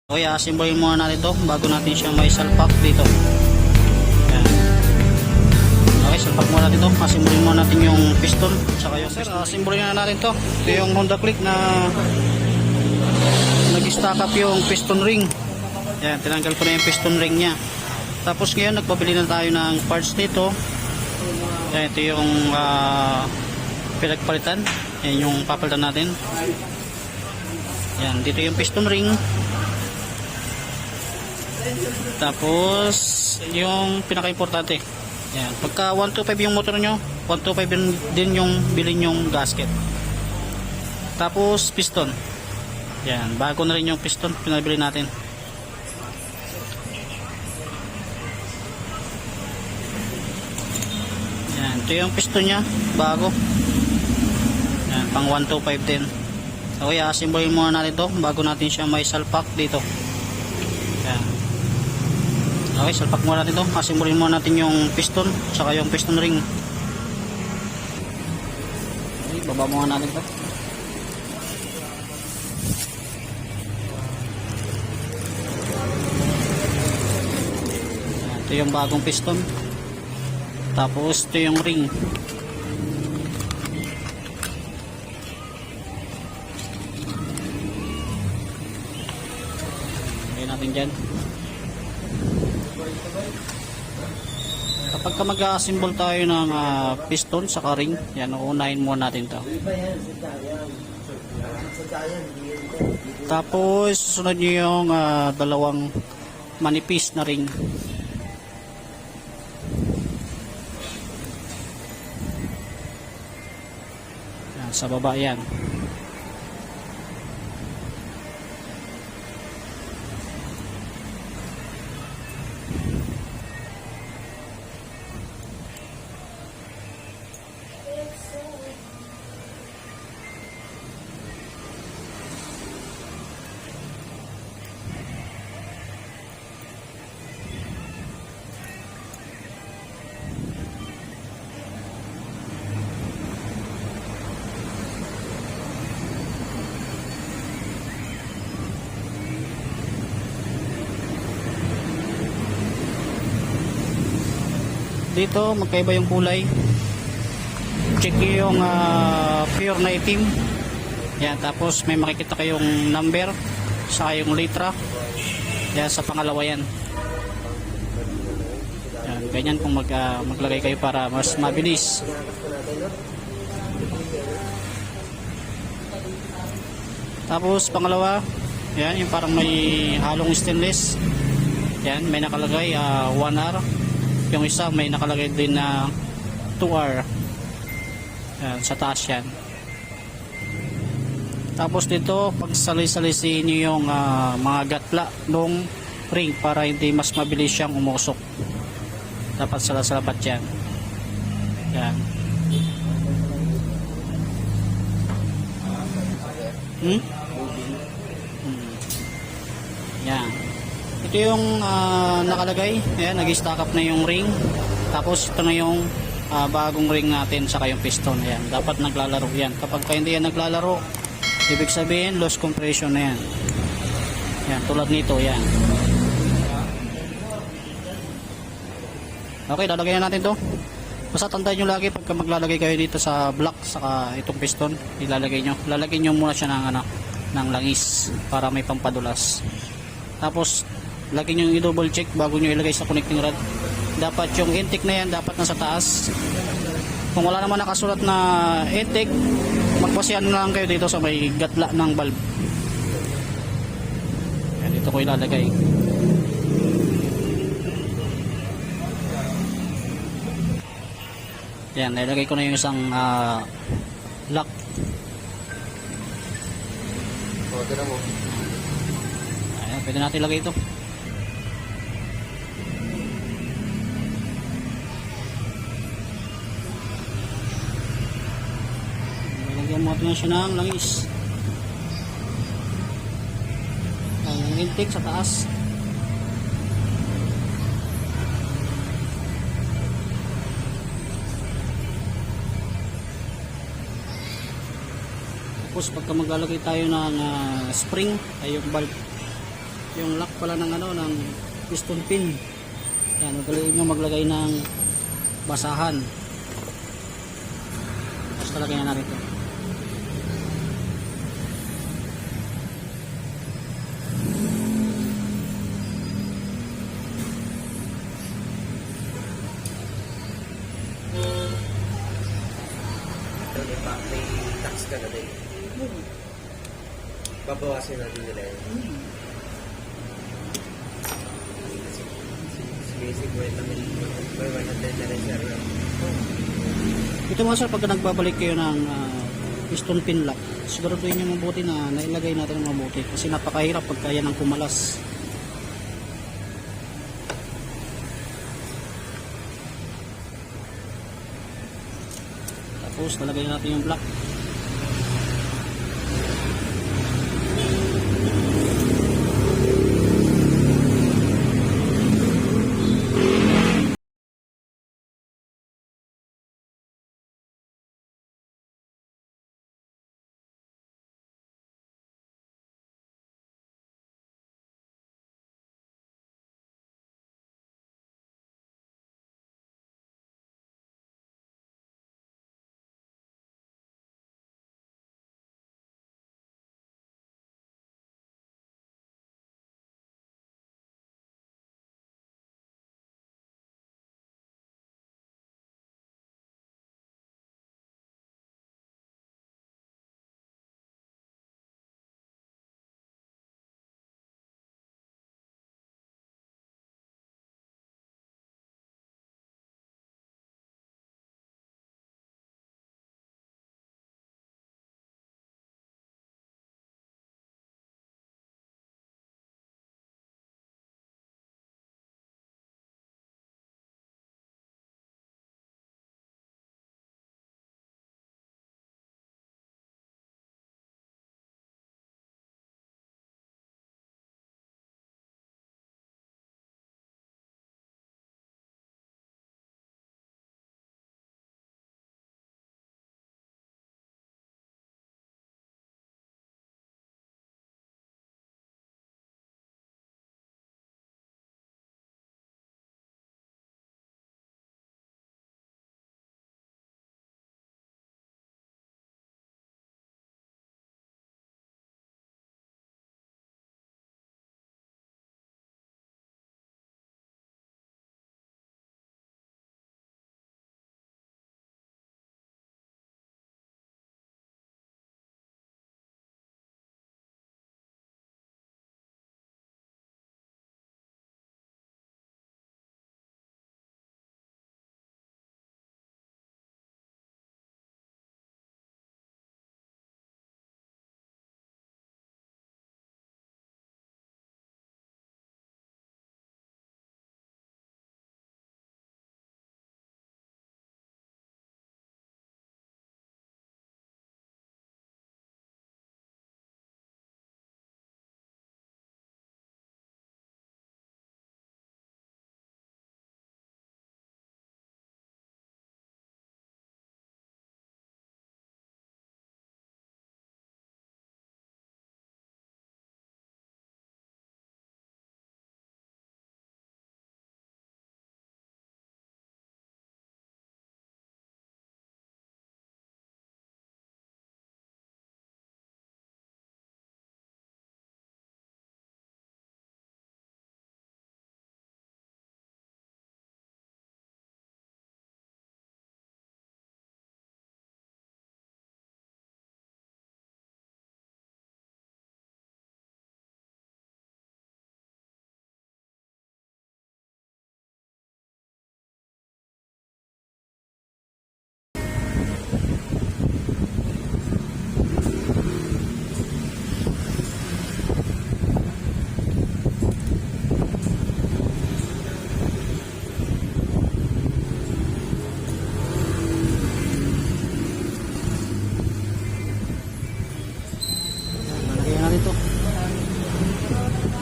Okay, asimbolin muna natin ito bago natin siya may salpak dito. Ayan. Okay, salpak muna natin ito. Asimbolin muna natin yung piston. Saka yung sir, asimbolin na natin ito. Ito yung Honda Click na nag-stack up yung piston ring. Ayan, tinanggal ko na yung piston ring nya. Tapos ngayon, nagpabili na tayo ng parts nito. Ayan, ito yung pinagpalitan. Ayan yung papalitan natin. Ayan, dito yung piston ring. Tapos yung pinaka-importante, yan, pagka 125 yung motor nyo, 125 din yung bilhin yung gasket. Tapos piston, yan, bago na rin yung piston pinabili natin. Yan, ito yung piston nya, bago. Yan, pang 125 din. Okay, asimbolin muna natin ito bago natin siya may salpak dito. Yan. Okay, salpak muna natin ito. Asimbolin muna natin yung piston saka yung piston ring. Okay, baba muna natin ito. Ito yung bagong piston. Tapos ito yung ring. Okay natin dyan. Kapag mag-assemble tayo ng piston sa ring, yan, uunahin muna natin to. Tapos susunod nyo yung dalawang manipis na ring. Yan, sa baba yan. Dito magkaiba yung kulay. Check nyo yung pure na itim. Yan, tapos may makikita kayong number saka yung litra. Yan, sa pangalawa yan. Yan, ganyan kung maglagay kayo para mas mabilis. Tapos pangalawa, yan, yung parang may halong stainless. Yan, may nakalagay 1R. Yung isa may nakalagay din na 2R. Yan, sa taas yan. Tapos dito pagsali-salisihin nyo yung mga gatla ng ring para hindi mas mabilis siyang umusok. Dapat salasalapat yan. Yan. Yan. Ito yung nakalagay. Ayan, nag-stack up na yung ring. Tapos ito na yung bagong ring natin saka yung piston. Ayan, dapat naglalaro yan. Kapag hindi yan naglalaro, ibig sabihin loss compression na yan. Yan, tulad nito. Yan. Okay, lalagay na natin to. Basta tandaan nyo lagi pagka maglalagay kayo dito sa block saka itong piston, ilalagay nyo. Lalagay nyo muna siya ng langis para may pampadulas. Tapos lagi nyo i-double check bago nyo ilagay sa connecting rod. Dapat yung intake na yan dapat nasa taas. Kung wala naman nakasulat na intake, magpasyan na lang kayo dito sa may gatla ng valve. Yan, dito ko ilalagay. Yan, nilagay ko na yung isang lock. Ayan, pwede natin ilagay ito. Lagyan mo natin siya ng langis. Ang intake sa taas. Tapos pagka maglalagay tayo ng spring ay yung valve, yung lock pala ng ano, ng piston pin. Yan, magaling nyo maglagay ng basahan. Tapos talagay na natin ito. May tax ka na din. Babawasin natin nila yun. Basic weight namin. May 110 na rin siya. Ito mga sir, pagka nagbabalik kayo ng piston pin lock, siguraduhin nyo mabuti na nailagay natin ng mabuti kasi napakahirap pagka yan ang kumalas. Tapos nalagay natin yung block.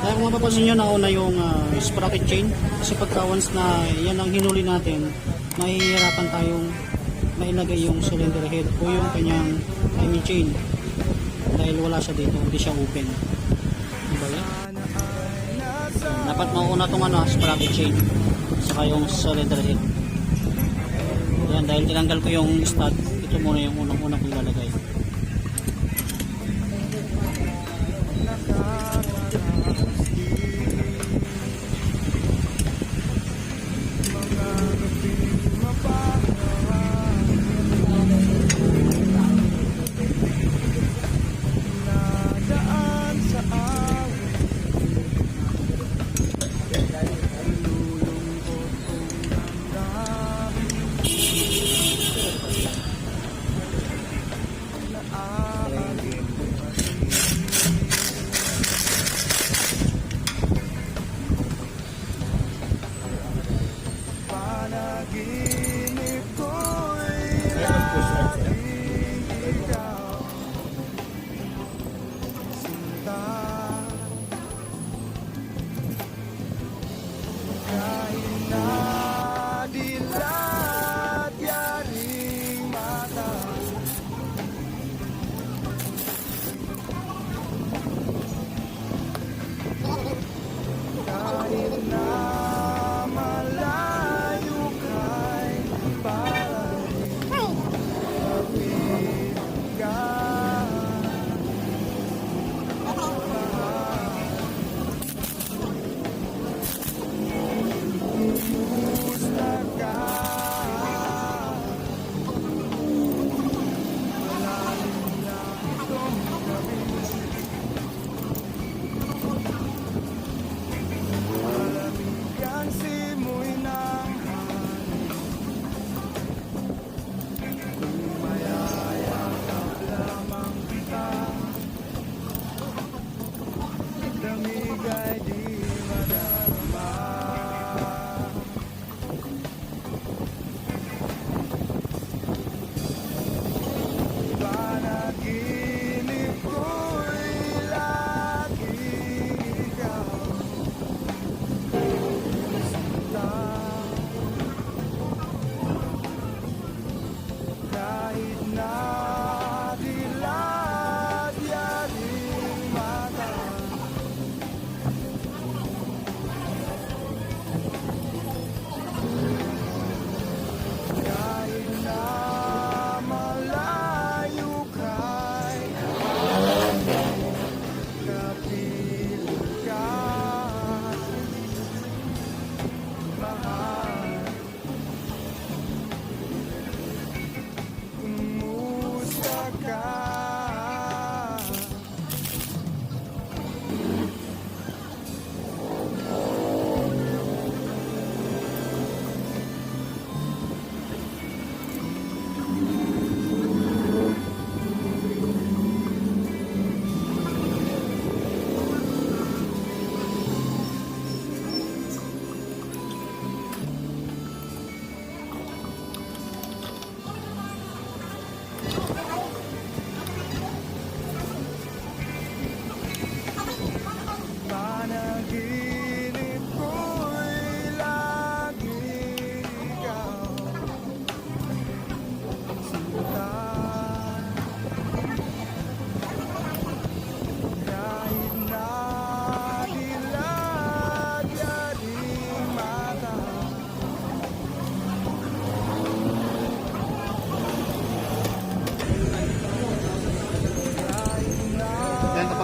Kaya kung mapapansin nyo, nauna yung sprocket chain. Kasi pagka once na yan ang hinuli natin, mahihirapan tayong mailagay yung cylinder head o yung kanyang timing chain. Dahil wala siya dito, hindi siya open. Diba yan? Dapat mauna itong ano, sprocket chain. Saka yung cylinder head. Yan, dahil tinanggal ko yung stud, ito muna yung unang-unang ko ilalagay.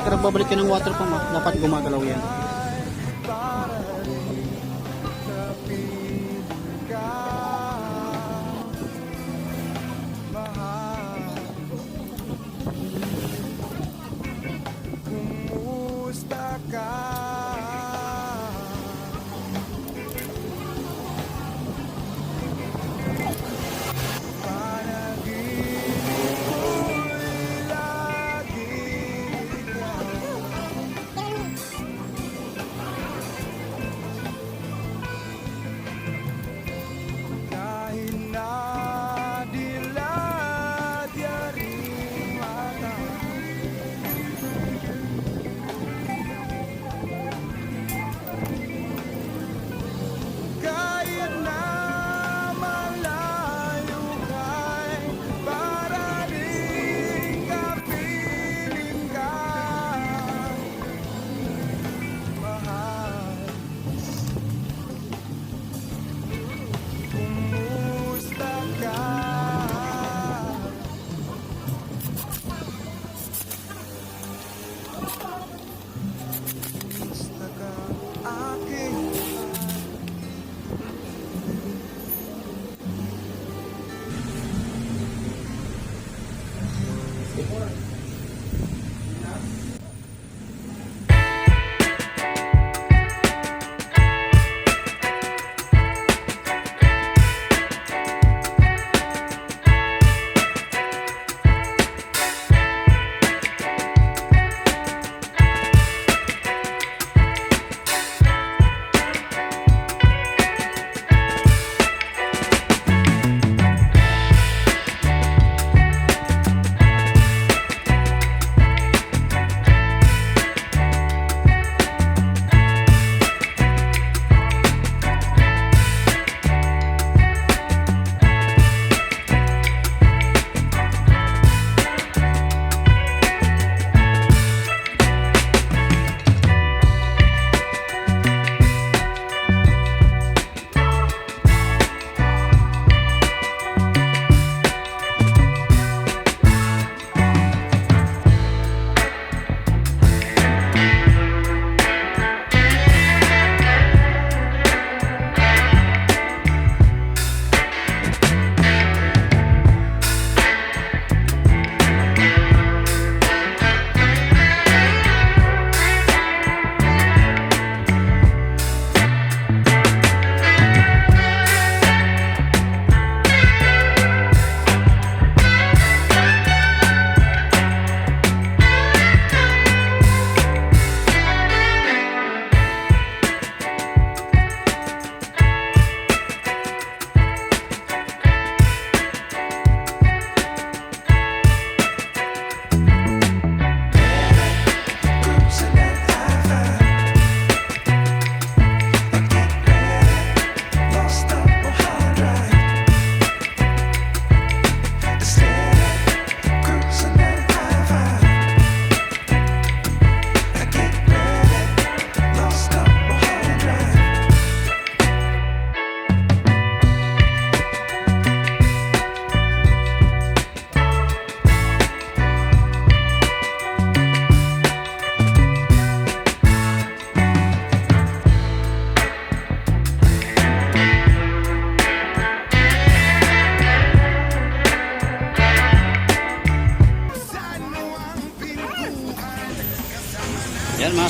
Kapag nagbabalik ka ng water pump, dapat gumagalaw yan.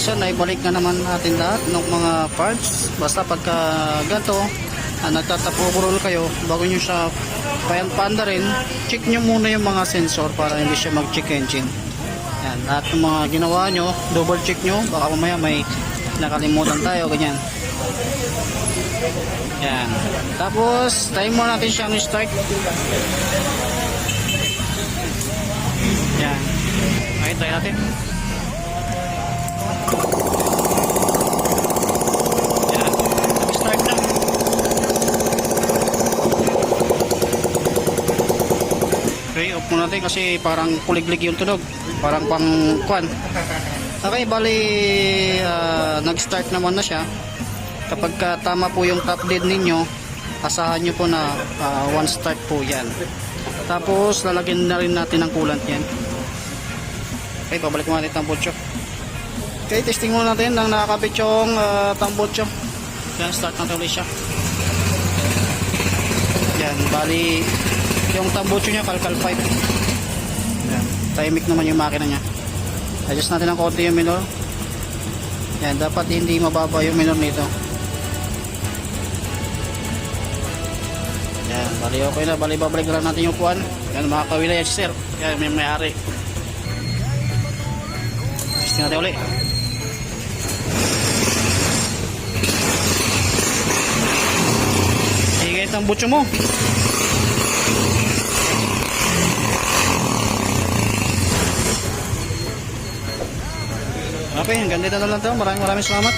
sir, naibalik na naman natin lahat ng mga parts. Basta pagka ganito, nagtatapurol kayo, bago nyo siya paanda rin, check nyo muna yung mga sensor para hindi siya mag-check engine. Yan, lahat ng mga ginawa nyo, double check nyo, baka mamaya may nakalimutan tayo, ganyan. Yan. Tapos, try muna natin siyang start. Yan. Okay, try natin. Yan. Start na. Okay, off muna natin kasi parang kuliglig yung tunog. Parang pang kwan. Okay, bali nag-start naman na siya. Kapag tama po yung top dead ninyo, asahan nyo po na one start po yan. Tapos lalagyan na rin natin ng coolant yan. Okay, pabalik mo natin tambutso. Okay, testing muna natin ng nakakabit yung tambutso. Yan, start natin ulit siya. Yan, bali yung tambutso niya kalkal 5. Yan, timing naman yung makina niya. Adjust natin ng konti yung minor. Yan, dapat hindi mababa yung minor nito. Yan, bali okay na. Bali babalik lang natin yung kuwan. Yan, mga kawila yan sir. Yan, may may-ari. Testing natin ulit. Higay ang butso mo. Okay, hanggang dito na lang ito. Maraming salamat.